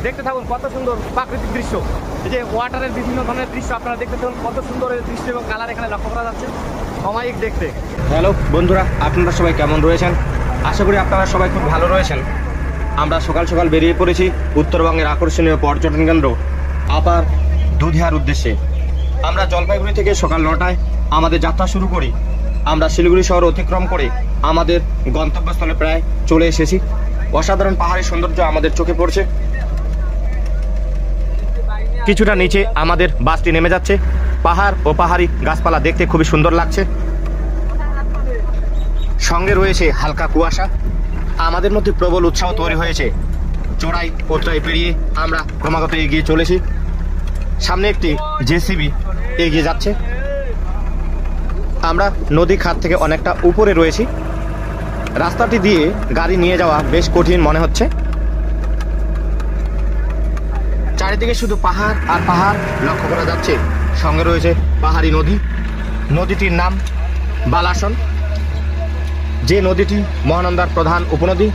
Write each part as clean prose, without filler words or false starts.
দেখতে থাকুন কত সুন্দর প্রাকৃতিক দৃশ্য। এই যে ওয়াটারের বিভিন্ন ধরনের দৃশ্য আপনারা দেখতে থাকুন, কত সুন্দর এই দৃশ্য এবং কালার এখানে লক্ষ্য করা যাচ্ছে অমায়িক দেখতে। হ্যালো বন্ধুরা, আপনারা সবাই কেমন রয়েছেন? আশা করি আপনারা সবাই খুব ভালো রয়েছেন। আমরা সকাল সকাল বেরিয়ে পড়েছি উত্তরবঙ্গের আকর্ষণীয় পর্যটন কেন্দ্র আপার দুধিয়ার উদ্দেশ্যে। আমরা জলপাইগুড়ি থেকে সকাল 9টায় আমাদের যাত্রা শুরু করি। আমরা শিলিগুড়ি শহর অতিক্রম করে আমাদের গন্তব্যস্থলে প্রায় চলে এসেছি। অসাধারণ পাহাড়ি সৌন্দর্য আমাদের চোখে পড়ছে। কিছুটা নিচে আমাদের বাসটি নেমে যাচ্ছে। পাহাড় ও পাহাড়ি গাছপালা দেখতে খুবই সুন্দর লাগছে। সঙ্গে রয়েছে হালকা কুয়াশা। আমাদের মধ্যে প্রবল উৎসাহ তৈরি হয়েছে। চড়াই উতরাই পেরিয়ে আমরা ক্রমাগত এগিয়ে চলেছি। সামনে একটি জেসিবি এগিয়ে যাচ্ছে। আমরা নদী খাত থেকে অনেকটা উপরে রয়েছি। রাস্তাটি দিয়ে গাড়ি নিয়ে যাওয়া বেশ কঠিন মনে হচ্ছে। চারিদিকে শুধু পাহাড় আর পাহাড় লক্ষ্য করা যাচ্ছে। সঙ্গে রয়েছে পাহাড়ি নদী। নদীটির নাম বালাসন, যে নদীটি মহানন্দার প্রধান উপনদী।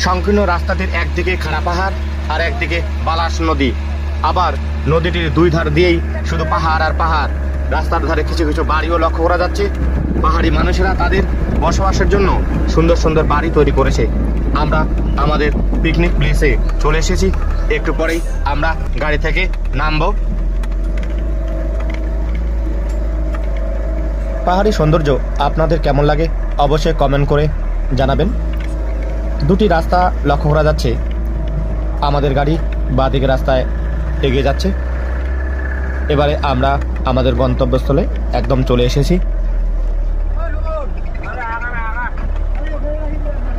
সংকীর্ণ রাস্তাটির একদিকে খাড়া পাহাড় আর একদিকে বালাস নদী। আবার নদীটির দুই ধার দিয়েই শুধু পাহাড় আর পাহাড়। রাস্তার ধারে কিছু কিছু বাড়িও লক্ষ্য করা যাচ্ছে। পাহাড়ি মানুষেরা তাদের বসবাসের জন্য সুন্দর সুন্দর বাড়ি তৈরি করেছে। আমরা আমাদের পিকনিক প্লেসে চলে এসেছি। একটু পরেই আমরা গাড়ি থেকে নামব। পাহাড়ি সৌন্দর্য আপনাদের কেমন লাগে অবশ্যই কমেন্ট করে জানাবেন। দুটি রাস্তা লক্ষ্য করা যাচ্ছে। আমাদের গাড়ি বাঁ দিকের রাস্তায় এগিয়ে যাচ্ছে। এবারে আমরা আমাদের গন্তব্যস্থলে একদম চলে এসেছি।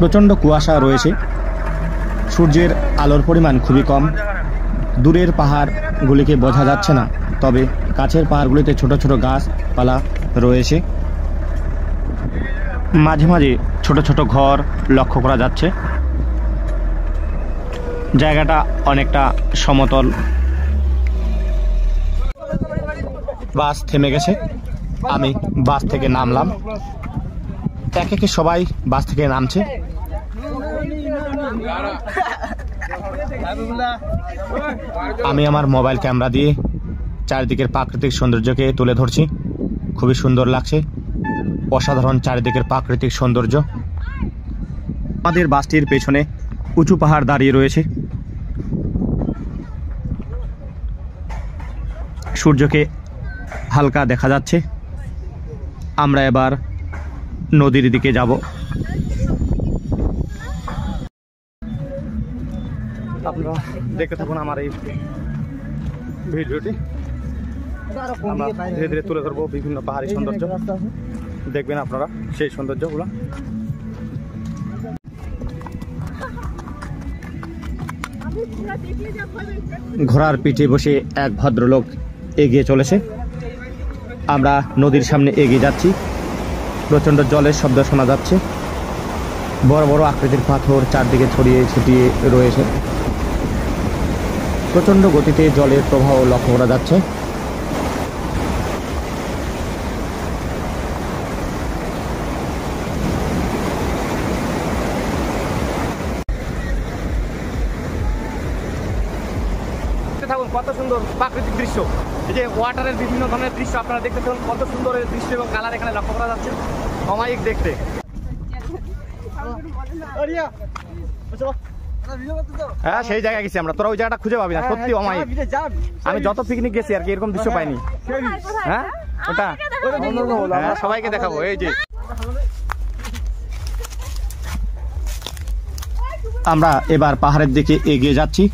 প্রচণ্ড কুয়াশা রয়েছে। সূর্যের আলোর পরিমাণ খুবই কম। দূরের পাহাড়গুলিকে বোঝা যাচ্ছে না, তবে কাছের পাহাড়গুলিতে ছোট ছোট গাছপালা রয়েছে। মাঝে মাঝে ছোট ছোট ঘর লক্ষ্য করা যাচ্ছে। জায়গাটা অনেকটা সমতল। বাস থেমে গেছে। আমি বাস থেকে নামলাম। একে একে সবাই বাস থেকে নামছে। আমি আমার মোবাইল ক্যামেরা দিয়ে চারিদিকের প্রাকৃতিক সৌন্দর্যকে তুলে ধরছি। খুবই সুন্দর লাগছে। অসাধারণ চারিদিকের প্রাকৃতিক সৌন্দর্য। আমাদের বাসটির পেছনে উঁচু পাহাড় দাঁড়িয়ে রয়েছে। সূর্যকে হালকা দেখা যাচ্ছে। আমরা এবার নদীর দিকে যাব। আপনারা দেখতে থাকুন আমার এই ভিডিওটি। আমরা ধীরে ধীরে তুলে ধরবো বিভিন্ন পাহাড়ি সৌন্দর্য। দেখবেন আপনারা সেই সৌন্দর্যগুলো। ঘোড়ার পিঠে বসে এক ভদ্রলোক এগিয়ে চলেছে। আমরা নদীর সামনে এগিয়ে যাচ্ছি। প্রচণ্ড জলের শব্দ শোনা যাচ্ছে। বড় বড় আকৃতির পাথর চারদিকে ছড়িয়ে ছিটিয়ে রয়েছে। প্রচণ্ড গতিতে জলের প্রবাহ লক্ষ্য করা যাচ্ছে। থাকুন কত সুন্দর প্রাকৃতিক দৃশ্য। এই যে ওয়াটারের বিভিন্ন ধরনের দৃশ্য আপনারা দেখতে থাকুন, কত সুন্দর এই দৃশ্য এবং কালার এখানে লক্ষ্য করা যাচ্ছে অমায়িক দেখতে। হ্যাঁ, সেই জায়গায় গেছি আমরা। তোরা ওই জায়গাটা খুঁজে পাবি না, সত্যি অমায়িক। আমি যত পিকনিক গেছি আর কি এরকম দৃশ্য পাইনি। হ্যাঁ, ওটা সবাইকে দেখাবো। এই যে আমরা এবার পাহাড়ের দিকে এগিয়ে যাচ্ছি।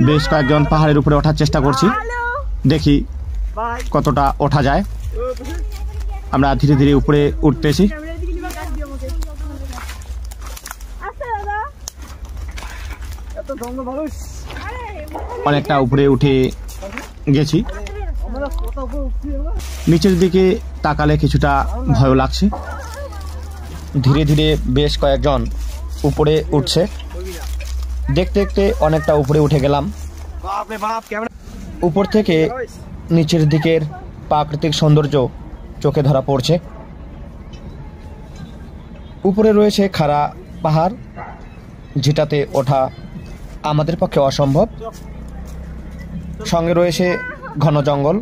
বেশ কয়েকজন পাহাড়ের উপরে ওঠার চেষ্টা করছি। দেখি কতটা ওঠা যায়। আমরা ধীরে ধীরে উপরে উঠতেছি। অনেকটা উপরে উঠে গেছি। নিচের দিকে তাকালে কিছুটা ভয় লাগছে। ধীরে ধীরে বেশ কয়েকজন উপরে উঠছে। দেখতে দেখতে অনেকটা উপরে উঠে গেলাম। উপর থেকে নিচের দিকের প্রাকৃতিক সৌন্দর্য চোখে ধরা পড়ছে। উপরে রয়েছে খাড়া পাহাড়, যেটাতে ওঠা আমাদের পক্ষে অসম্ভব। সঙ্গে রয়েছে ঘন জঙ্গল।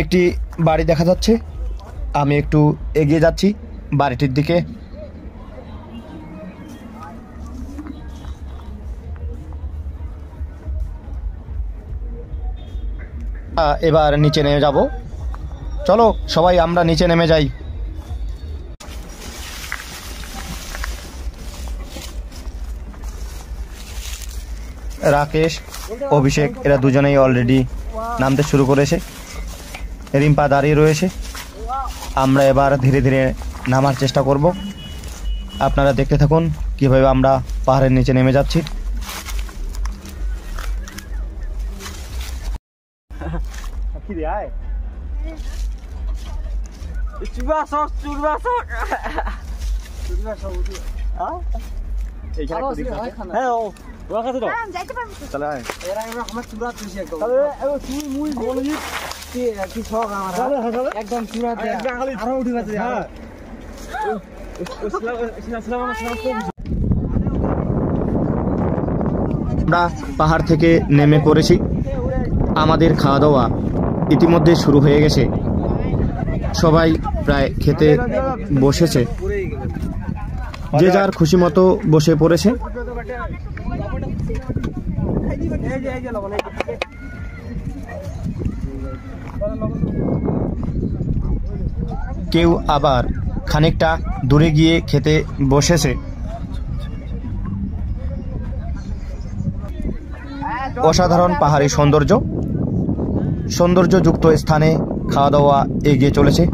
একটি বাড়ি দেখা যাচ্ছে, আমি একটু এগিয়ে যাচ্ছি বাড়িটির দিকে। এবার নিচে নেমে যাব। চলো সবাই আমরা নিচে নেমে যাই। রাকেশ, অভিষেক এরা দুজনেই অলরেডি নামতে শুরু করেছে। রিম্পা দাঁড়িয়ে রয়েছে। আমরা এবার ধীরে ধীরে নামার চেষ্টা করব। আপনারা দেখতে থাকুন কীভাবে আমরা পাহাড়ের নিচে নেমে যাচ্ছি। আমরা পাহাড় থেকে নেমে পড়েছি। আমাদের খাওয়া দাওয়া ইতিমধ্যে শুরু হয়ে গেছে। সবাই প্রায় খেতে বসেছে, যে যার খুশি মতো বসে পড়েছে। কেউ আবার খানিকটা দূরে গিয়ে খেতে বসেছে। অসাধারণ পাহাড়ি সৌন্দর্যযুক্ত স্থানে খাওয়া দাওয়া এগিয়ে চলেছে।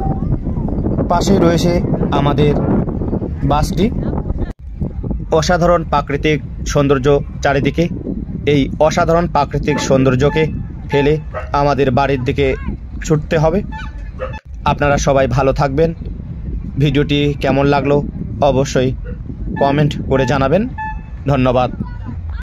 পাশে রয়েছে আমাদের বাসটি। অসাধারণ প্রাকৃতিক সৌন্দর্য চারিদিকে। এই অসাধারণ প্রাকৃতিক সৌন্দর্যকে ফেলে আমাদের বাড়ির দিকে ছুটতে হবে। আপনারা সবাই ভালো থাকবেন। ভিডিওটি কেমন লাগলো অবশ্যই কমেন্ট করে জানাবেন। ধন্যবাদ।